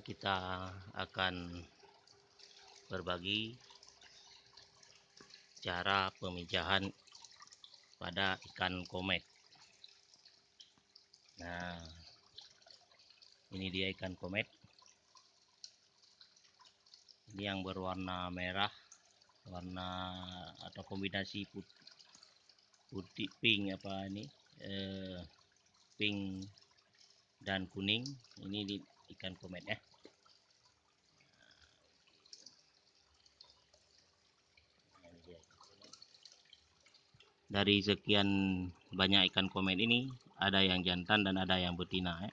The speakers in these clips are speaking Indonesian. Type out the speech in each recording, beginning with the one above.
kita akan berbagi cara pemijahan pada ikan komet. Nah, ini dia ikan komet. Ini yang berwarna merah, warna atau kombinasi putih pink pink dan kuning. Ini ikan komet ya. Dari sekian banyak ikan komet ini, ada yang jantan dan ada yang betina ya.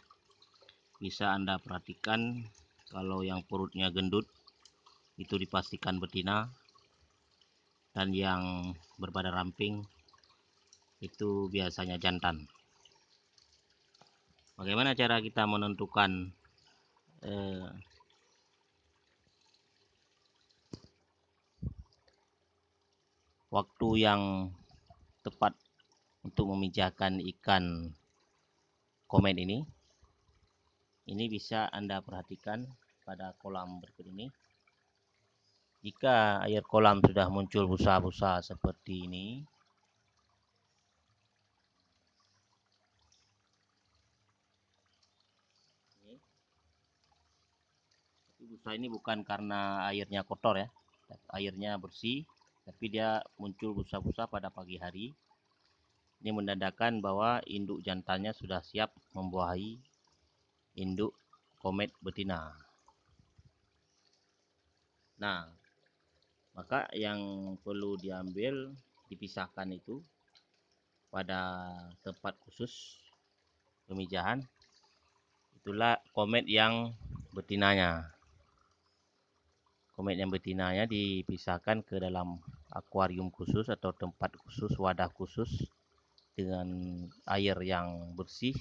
Bisa Anda perhatikan kalau yang perutnya gendut itu dipastikan betina, dan yang berbadan ramping itu biasanya jantan. Bagaimana cara kita menentukan waktu yang tepat untuk memijahkan ikan komet ini? Ini bisa Anda perhatikan pada kolam berikut ini. Jika air kolam sudah muncul busa-busa seperti ini, busa ini bukan karena airnya kotor ya, airnya bersih, tapi dia muncul busa-busa pada pagi hari. Ini menandakan bahwa induk jantannya sudah siap membuahi induk komet betina. Nah, maka yang perlu dipisahkan itu pada tempat khusus pemijahan, itulah komet yang betinanya. Komet yang betinanya dipisahkan ke dalam akuarium khusus atau tempat khusus, wadah khusus dengan air yang bersih,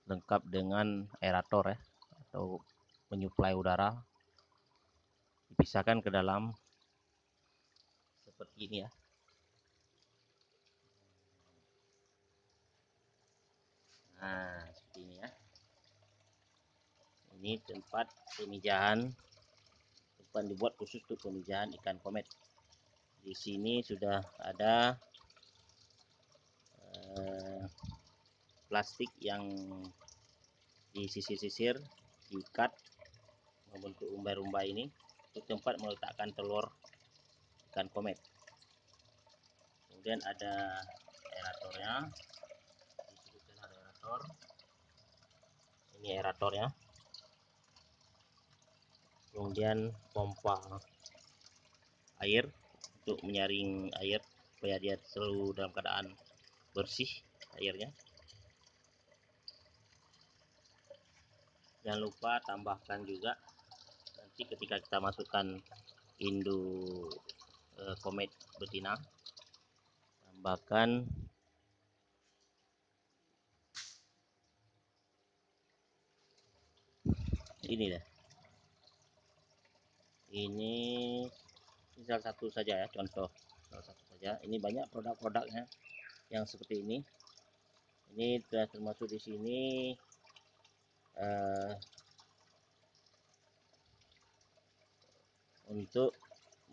lengkap dengan aerator ya, atau penyuplai udara. Dipisahkan ke dalam seperti ini ya. Nah, seperti ini ya. Ini tempat pemijahan, tempat dibuat khusus untuk pemijahan ikan komet. Di sini sudah ada plastik yang disisir-sisir, diikat membentuk umbai-umbai ini untuk tempat meletakkan telur ikan komet. Kemudian ada aeratornya, disebutkan ada aerator. Ini aeratornya. Kemudian pompa air untuk menyaring air supaya dia selalu dalam keadaan bersih airnya. Jangan lupa tambahkan juga nanti ketika kita masukkan induk komet betina, tambahkan ini deh. Ini salah satu saja ya, contoh salah satu saja. Ini banyak produk-produknya yang seperti ini. Ini sudah termasuk di sini untuk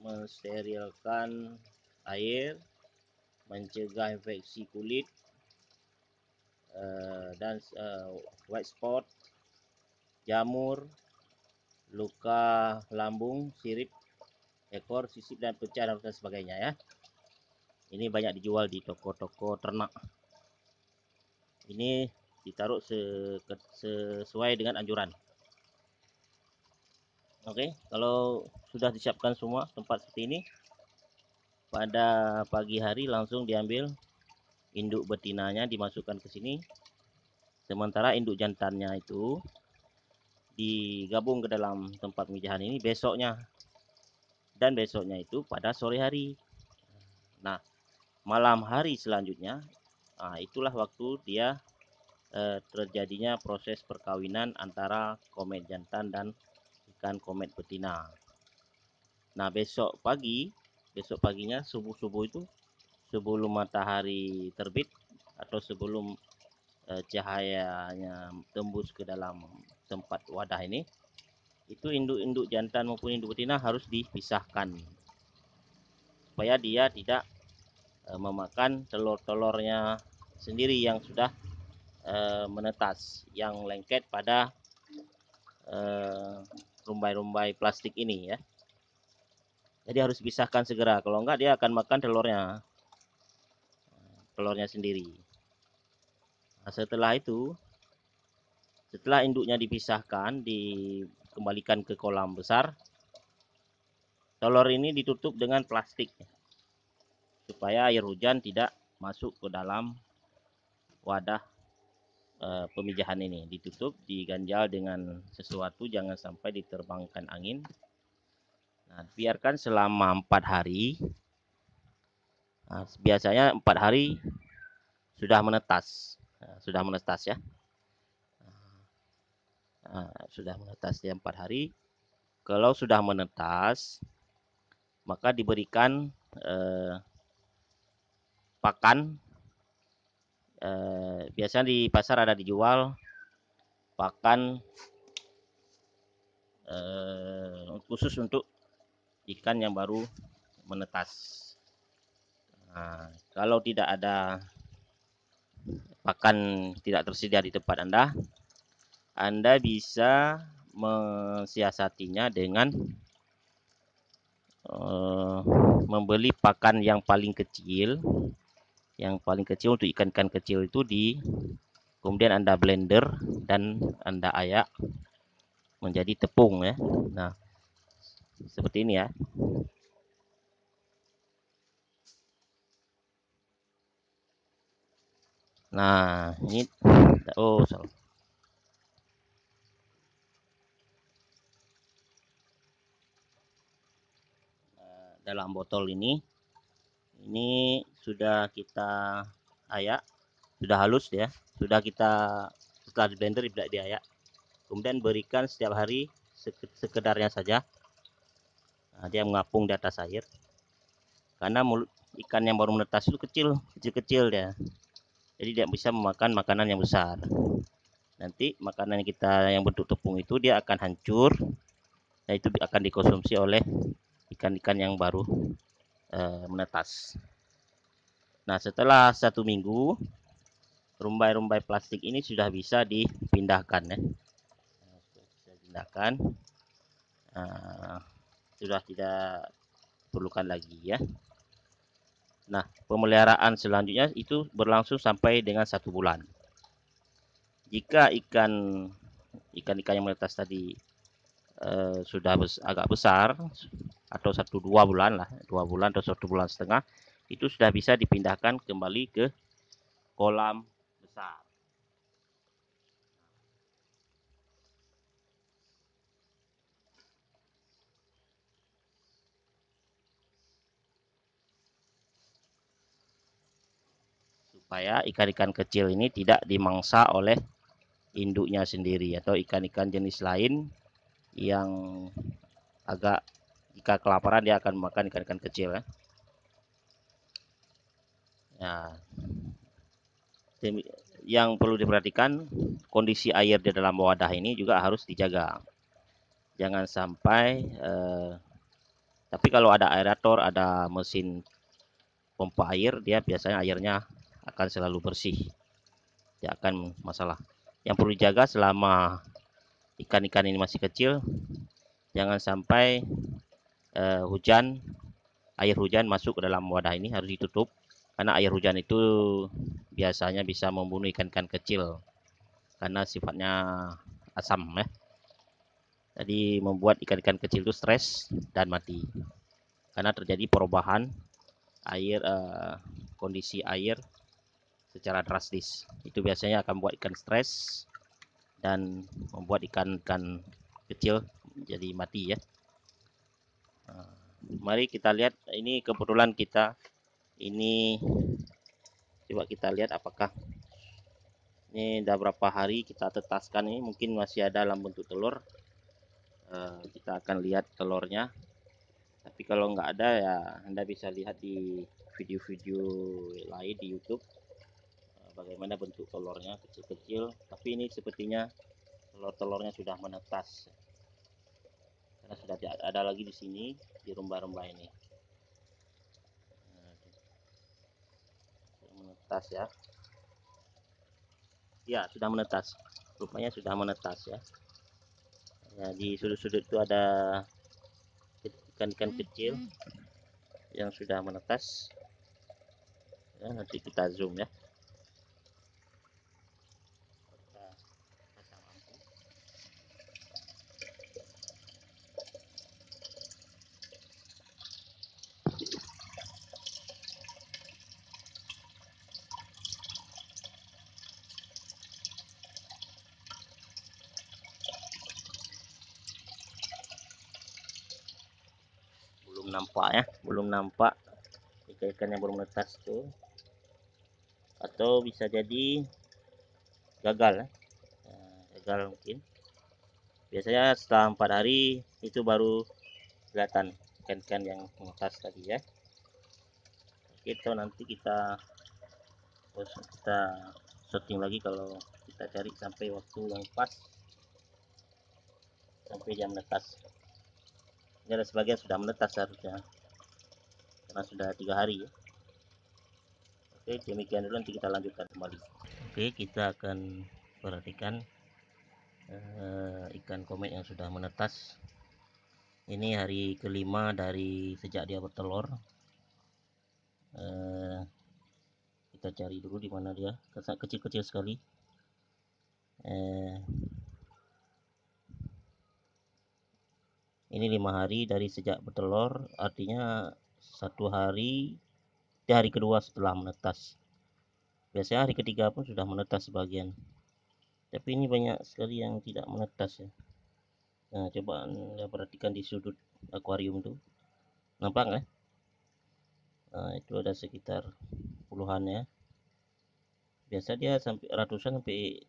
mensterilkan air, mencegah infeksi kulit dan white spot, jamur, luka lambung, sirip, ekor, sisip dan pecah dan sebagainya ya. Ini banyak dijual di toko-toko ternak. Ini ditaruh sesuai dengan anjuran. Oke, kalau sudah disiapkan semua tempat seperti ini, pada pagi hari langsung diambil induk betinanya, dimasukkan ke sini. Sementara induk jantannya itu digabung ke dalam tempat pemijahan ini besoknya. Dan besoknya itu pada sore hari. Nah, malam hari selanjutnya, itulah waktu dia terjadinya proses perkawinan antara komet jantan dan ikan komet betina. Nah, besok paginya subuh itu, sebelum matahari terbit atau sebelum cahayanya tembus ke dalam tempat wadah ini, itu induk-induk jantan maupun induk betina harus dipisahkan supaya dia tidak memakan telur-telurnya sendiri yang sudah menetas, yang lengket pada rumbai-rumbai plastik ini ya. Jadi harus pisahkan segera, kalau enggak dia akan makan telurnya sendiri. Nah, setelah itu, setelah induknya dipisahkan, dikembalikan ke kolam besar, telur ini ditutup dengan plastik supaya air hujan tidak masuk ke dalam wadah pemijahan ini. Ditutup, diganjal dengan sesuatu, jangan sampai diterbangkan angin. Nah, biarkan selama 4 hari. Nah, biasanya 4 hari sudah menetas, ya. Nah, sudah menetas ya 4 hari. Kalau sudah menetas, maka diberikan pakan. Biasanya di pasar ada dijual pakan khusus untuk ikan yang baru menetas. Nah, kalau tidak ada pakan, tidak tersedia di tempat Anda bisa mensiasatinya dengan membeli pakan yang paling kecil untuk ikan-ikan kecil itu kemudian Anda blender dan Anda ayak menjadi tepung ya. Nah, seperti ini ya. Nah, ini salah. Dalam botol ini sudah kita ayak, sudah halus ya, sudah kita setelah di blender tidak diayak, kemudian berikan setiap hari sekedarnya saja. Nah, dia mengapung di atas air karena mulut ikan yang baru menetas itu kecil dia, jadi dia bisa memakan makanan yang besar. Nanti makanan kita yang bentuk tepung itu dia akan hancur, dan itu akan dikonsumsi oleh ikan-ikan yang baru menetas. Nah, setelah 1 minggu, rumbai-rumbai plastik ini sudah bisa dipindahkan ya. Sudah tidak perlukan lagi ya. Nah, pemeliharaan selanjutnya itu berlangsung sampai dengan 1 bulan. Jika ikan-ikan yang menetas tadi sudah agak besar, atau 1-2 bulan lah, 2 bulan atau 1 bulan setengah, itu sudah bisa dipindahkan kembali ke kolam besar. Supaya ikan-ikan kecil ini tidak dimangsa oleh induknya sendiri atau ikan-ikan jenis lain yang agak, jika kelaparan dia akan makan ikan-ikan kecil ya. Nah, yang perlu diperhatikan, kondisi air di dalam wadah ini juga harus dijaga. Jangan sampai tapi kalau ada aerator, ada mesin pompa air, dia biasanya airnya akan selalu bersih, tidak akan masalah. Yang perlu dijaga selama ikan-ikan ini masih kecil, jangan sampai air hujan masuk ke dalam wadah ini, harus ditutup karena air hujan itu biasanya bisa membunuh ikan-ikan kecil karena sifatnya asam ya. Jadi membuat ikan-ikan kecil itu stres dan mati karena terjadi perubahan air, kondisi air secara drastis. Itu biasanya akan membuat ikan stres dan membuat ikan-ikan kecil jadi mati ya. Mari kita lihat, ini kebetulan ini coba kita lihat apakah ini udah berapa hari kita tetaskan, ini mungkin masih ada dalam bentuk telur. Kita akan lihat telurnya, tapi kalau nggak ada ya Anda bisa lihat di video-video lain di YouTube bagaimana bentuk telurnya kecil-kecil, tapi ini sepertinya telur-telurnya sudah menetas karena sudah tidak ada lagi di sini di remba-remba ini. Nah, sudah menetas ya. Ya, sudah menetas. Rupanya sudah menetas ya. Ya, di sudut-sudut itu ada ikan-ikan kecil yang sudah menetas. Ya, nanti kita zoom ya. Belum nampak ya, belum nampak ikan-ikan yang belum menetas tuh, atau bisa jadi gagal ya. Gagal mungkin. Biasanya setelah 4 hari itu baru kelihatan ikan-ikan yang menetas tadi ya. Itu nanti kita setting lagi kalau kita cari sampai waktu yang pas sampai dia menetas. Ini ada sebagian sudah menetas harusnya karena sudah 3 hari ya. Oke, demikian dulu, nanti kita lanjutkan kembali. Oke, kita akan perhatikan ikan komet yang sudah menetas. Ini hari kelima dari sejak dia bertelur. Kita cari dulu di mana dia, kecil-kecil sekali. Ini 5 hari dari sejak bertelur, artinya 1 hari di hari kedua setelah menetas. Biasanya hari ketiga pun sudah menetas sebagian, tapi ini banyak sekali yang tidak menetas ya. Nah, coba Anda perhatikan di sudut akuarium tuh, nampak nggak? Nah, itu ada sekitar puluhan ya. Biasa dia sampai ratusan sampai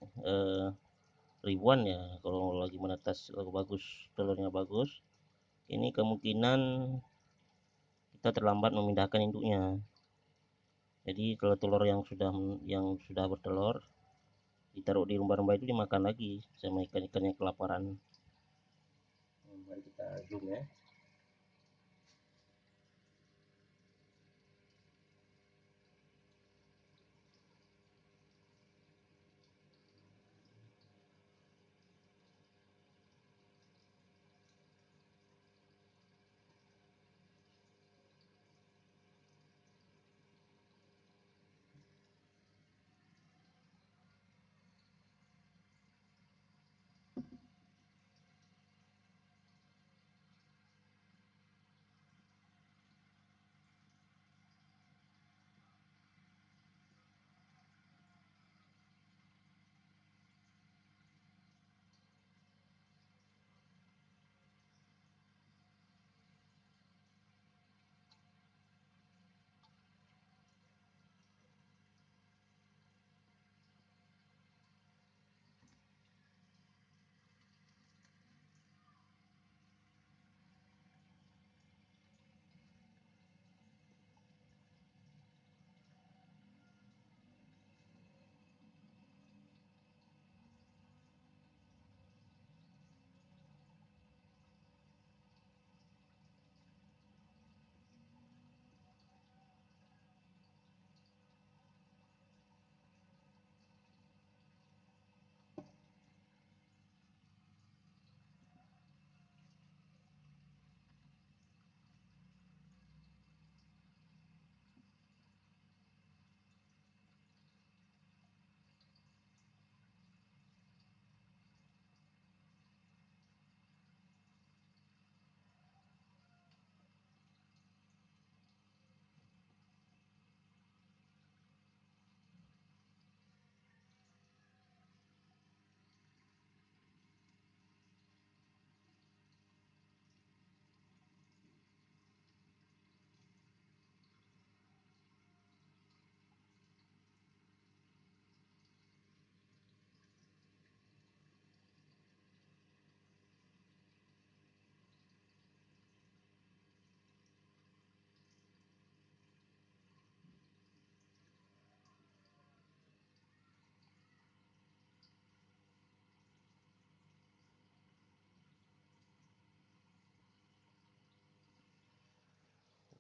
ribuan ya kalau lagi menetas, kalau bagus, telurnya bagus. Ini kemungkinan kita terlambat memindahkan induknya. Jadi telur-telur yang sudah bertelur ditaruh di remba-remba itu dimakan lagi sama ikan-ikan yang kelaparan. Mari kita zoom ya.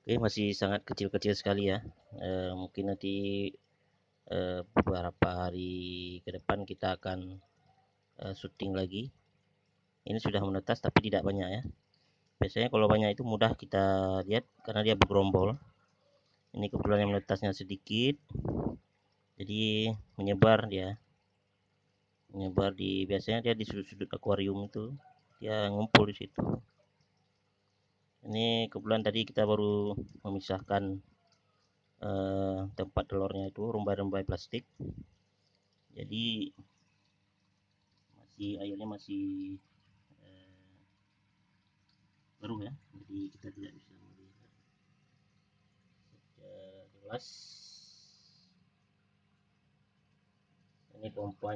Oke, masih sangat kecil-kecil sekali ya. Mungkin nanti beberapa hari ke depan kita akan syuting lagi. Ini sudah menetas tapi tidak banyak ya. Biasanya kalau banyak itu mudah kita lihat karena dia bergerombol. Ini kebetulan yang menetasnya sedikit, jadi menyebar biasanya dia di sudut-sudut akuarium itu, dia ngumpul di situ. Ini kebetulan tadi kita baru memisahkan tempat telurnya itu, rumbai-rumbai plastik. Jadi airnya masih baru ya, jadi kita tidak bisa melihat jelas. Ini pompa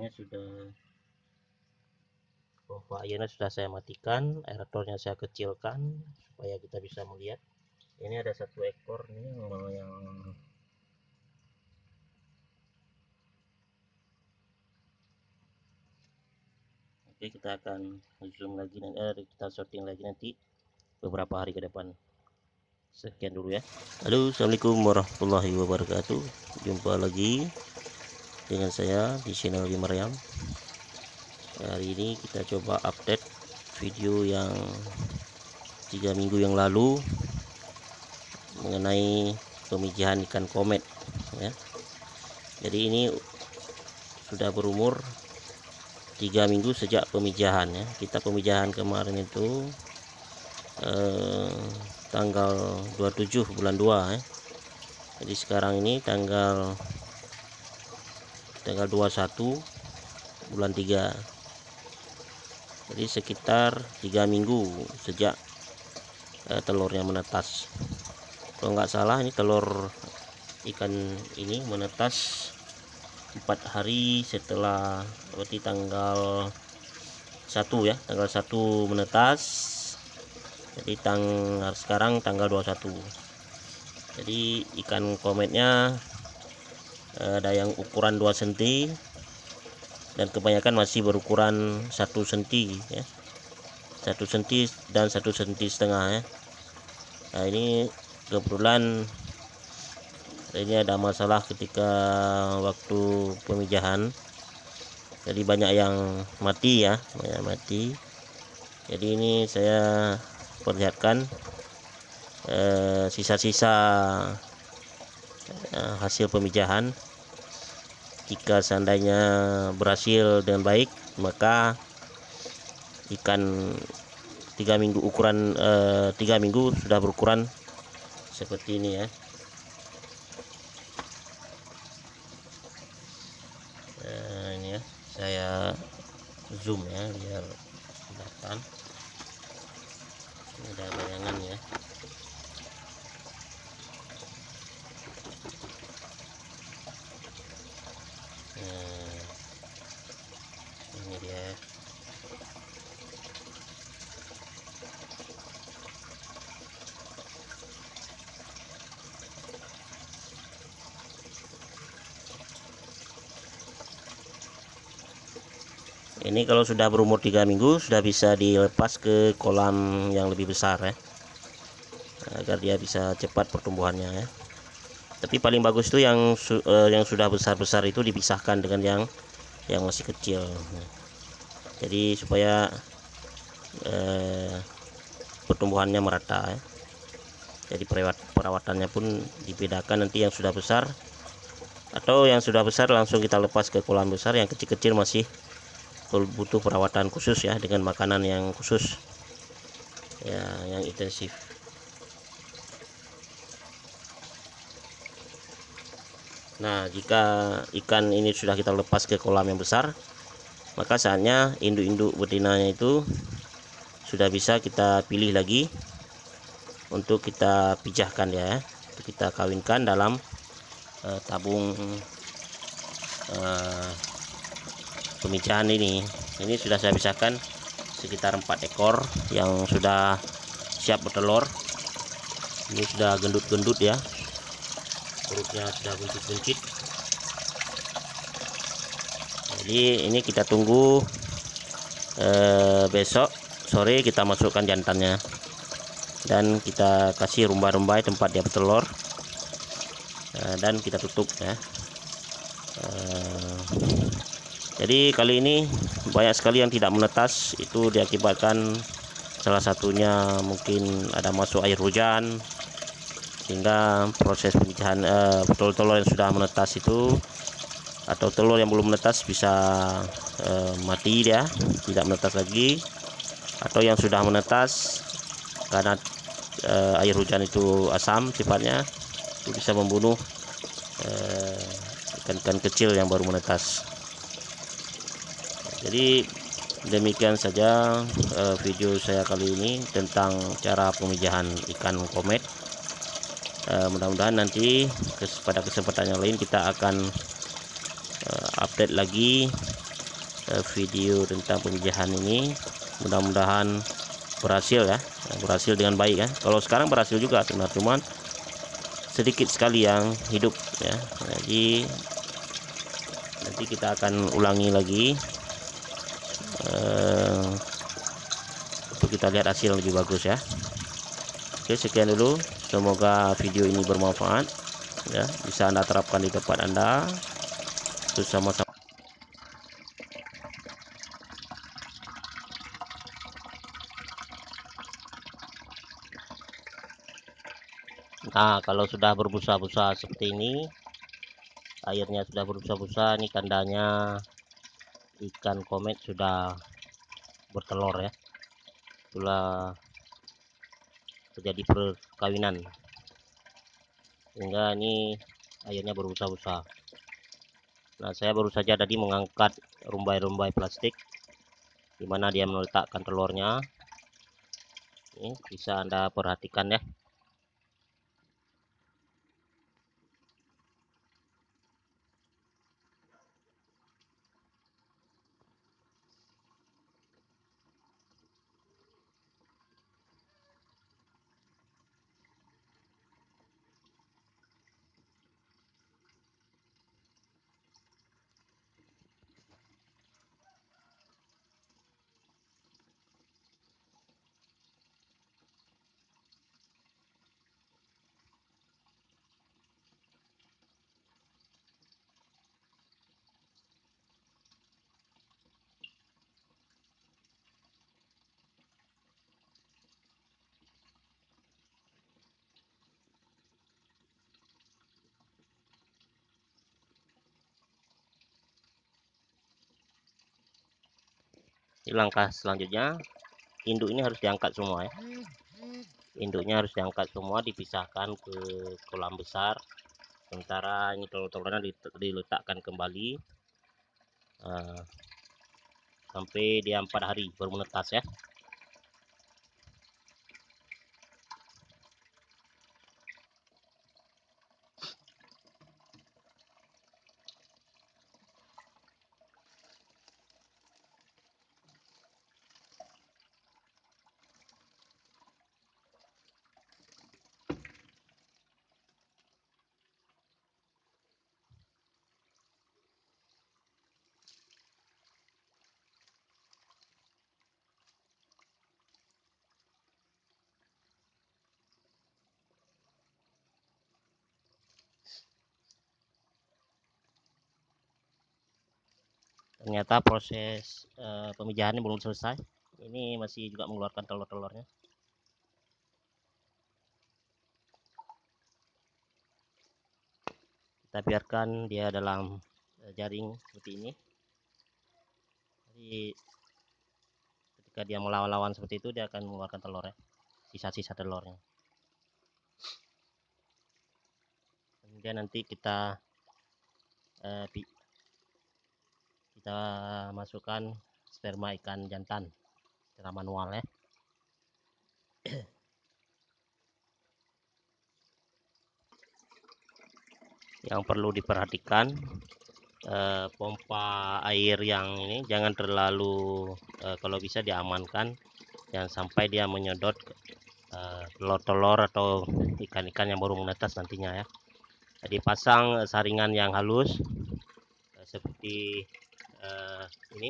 airnya sudah saya matikan, aeratornya saya kecilkan supaya kita bisa melihat. Ini ada satu ekor nih yang oke, kita akan zoom lagi, kita sorting lagi nanti beberapa hari ke depan. Sekian dulu ya. Halo, assalamualaikum warahmatullahi wabarakatuh. Jumpa lagi dengan saya di channel Maryam. Hari ini kita coba update video yang 3 minggu yang lalu mengenai pemijahan ikan komet ya. Jadi ini sudah berumur 3 minggu sejak pemijahan ya. Kita pemijahan kemarin itu tanggal 27 bulan 2 ya. Jadi sekarang ini tanggal 21 bulan 3. Jadi sekitar 3 minggu sejak telurnya menetas. Kalau nggak salah ini telur ikan ini menetas 4 hari setelah, berarti tanggal 1 ya, tanggal 1 menetas. Jadi sekarang tanggal 21. Jadi ikan kometnya ada yang ukuran 2 cm dan kebanyakan masih berukuran 1 cm ya. 1 cm dan 1,5 cm ya. Nah, ini kebetulan ini ada masalah ketika waktu pemijahan. Jadi banyak yang mati ya, Jadi ini saya perlihatkan sisa-sisa hasil pemijahan. Jika seandainya berhasil dengan baik, maka ikan 3 minggu ukuran 3 minggu sudah berukuran seperti ini ya. Ini ya, saya zoom ya biar kelihatan. Ini ada bayangan ya. Ini dia. Ini kalau sudah berumur 3 minggu sudah bisa dilepas ke kolam yang lebih besar ya, agar dia bisa cepat pertumbuhannya ya. Tapi paling bagus tuh yang sudah besar-besar itu dipisahkan dengan yang masih kecil. Jadi supaya pertumbuhannya merata ya. Jadi perawatannya pun dibedakan, nanti yang sudah besar atau yang sudah besar langsung kita lepas ke kolam besar, yang kecil-kecil masih butuh perawatan khusus ya, dengan makanan yang khusus ya, yang intensif. Nah, jika ikan ini sudah kita lepas ke kolam yang besar, maka saatnya induk-induk betinanya itu sudah bisa kita pilih lagi untuk kita pijahkan ya, untuk kita kawinkan dalam tabung pemijahan ini. Ini sudah saya pisahkan sekitar 4 ekor yang sudah siap bertelur. Ini sudah gendut-gendut ya, perutnya sudah buncit-buncit. Jadi ini kita tunggu besok sore kita masukkan jantannya. dan kita kasih rumbai-rumbai tempat dia bertelur, dan kita tutup ya. Jadi kali ini banyak sekali yang tidak menetas, itu diakibatkan salah satunya mungkin ada masuk air hujan, sehingga proses pemijahan telur-telur yang sudah menetas itu atau telur yang belum menetas bisa mati, dia tidak menetas lagi, atau yang sudah menetas karena air hujan itu asam sifatnya, itu bisa membunuh ikan-ikan kecil yang baru menetas. Jadi demikian saja video saya kali ini tentang cara pemijahan ikan komet. Mudah-mudahan nanti pada kesempatan yang lain kita akan update lagi video tentang pemijahan ini. Mudah-mudahan berhasil ya, berhasil dengan baik ya. Kalau sekarang berhasil juga sebenarnya, cuman sedikit sekali yang hidup ya. Jadi nanti kita akan ulangi lagi untuk kita lihat hasil yang lebih bagus ya. Oke, sekian dulu, semoga video ini bermanfaat ya, bisa Anda terapkan di tempat Anda bersama-sama. Nah, kalau sudah berbusa-busa seperti ini, airnya sudah berbusa-busa, ini tandanya ikan komet sudah bertelur ya, itulah terjadi perkawinan, sehingga ini airnya berbusa-busa. Nah, saya baru saja tadi mengangkat rumbai-rumbai plastik di mana dia meletakkan telurnya. Ini bisa Anda perhatikan ya. Di langkah selanjutnya, induk ini harus diangkat semua ya. Induknya harus diangkat semua, dipisahkan ke kolam besar. Sementara ini telur-telurnya diletakkan kembali sampai dia 4 hari baru menetas ya. Ternyata proses pemijahannya belum selesai. Ini masih juga mengeluarkan telur-telurnya. Kita biarkan dia dalam jaring seperti ini. Jadi ketika dia melawan-lawan seperti itu, dia akan mengeluarkan telur ya, sisa-sisa telurnya. Kemudian nanti kita masukkan sperma ikan jantan secara manual ya. Yang perlu diperhatikan, pompa air yang ini jangan terlalu kalau bisa diamankan, jangan sampai dia menyedot telur-telur atau ikan-ikan yang baru menetas nantinya ya. Jadi pasang saringan yang halus seperti ini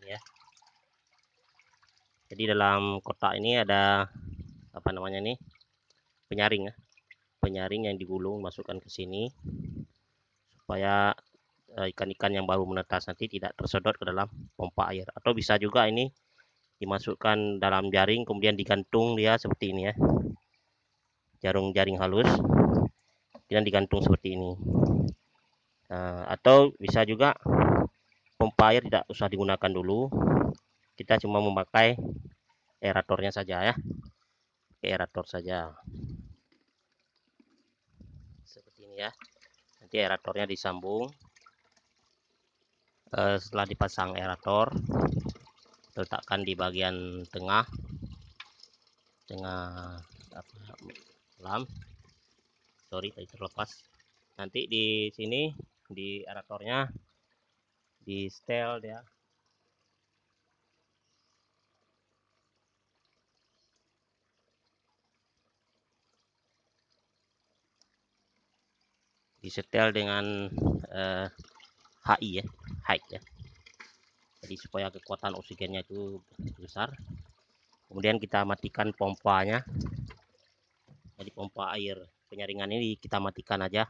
ya. Jadi dalam kotak ini ada apa namanya nih, penyaring ya, penyaring yang digulung masukkan ke sini supaya ikan-ikan yang baru menetas nanti tidak tersedot ke dalam pompa air. Atau bisa juga ini dimasukkan dalam jaring kemudian digantung dia seperti ini ya, jaring halus dan digantung seperti ini. Atau bisa juga pompa air tidak usah digunakan dulu, kita cuma memakai aeratornya saja ya, aerator saja seperti ini ya. Nanti aeratornya disambung. Setelah dipasang aerator, letakkan di bagian tengah lam, sorry tadi terlepas. Nanti di sini di aeratornya di setel ya, disetel dengan HI ya, height ya. Jadi supaya kekuatan oksigennya itu besar. Kemudian kita matikan pompanya. Jadi pompa air penyaringan ini kita matikan aja.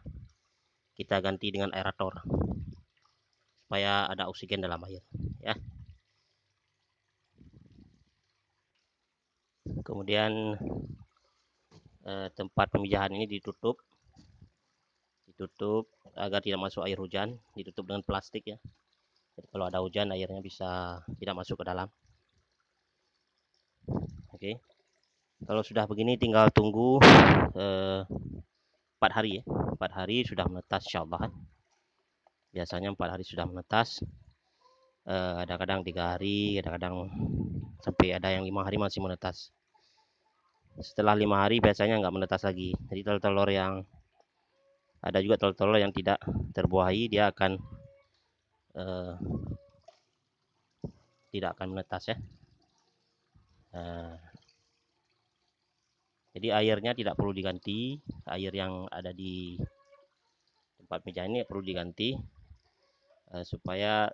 Kita ganti dengan aerator supaya ada oksigen dalam air ya. Kemudian tempat pemijahan ini ditutup agar tidak masuk air hujan, ditutup dengan plastik ya. Jadi kalau ada hujan airnya bisa tidak masuk ke dalam. Oke. Kalau sudah begini tinggal tunggu 4 hari ya. 4 hari sudah menetas insyaallah. Biasanya 4 hari sudah menetas. Ada kadang 3 hari, kadang-kadang sampai ada yang 5 hari masih menetas. Setelah 5 hari biasanya nggak menetas lagi. Jadi telur-telur yang ada juga telur-telur yang tidak terbuahi, dia akan tidak akan menetas ya. Jadi airnya tidak perlu diganti, air yang ada di tempat meja ini perlu diganti supaya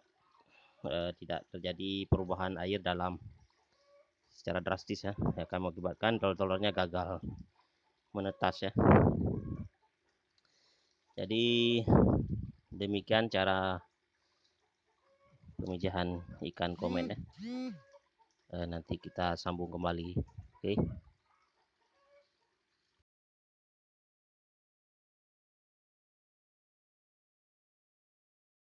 tidak terjadi perubahan air dalam secara drastis ya, akan mengakibatkan telur-telurnya gagal menetas ya. Jadi demikian cara pemijahan ikan komen ya. Nanti kita sambung kembali. Oke.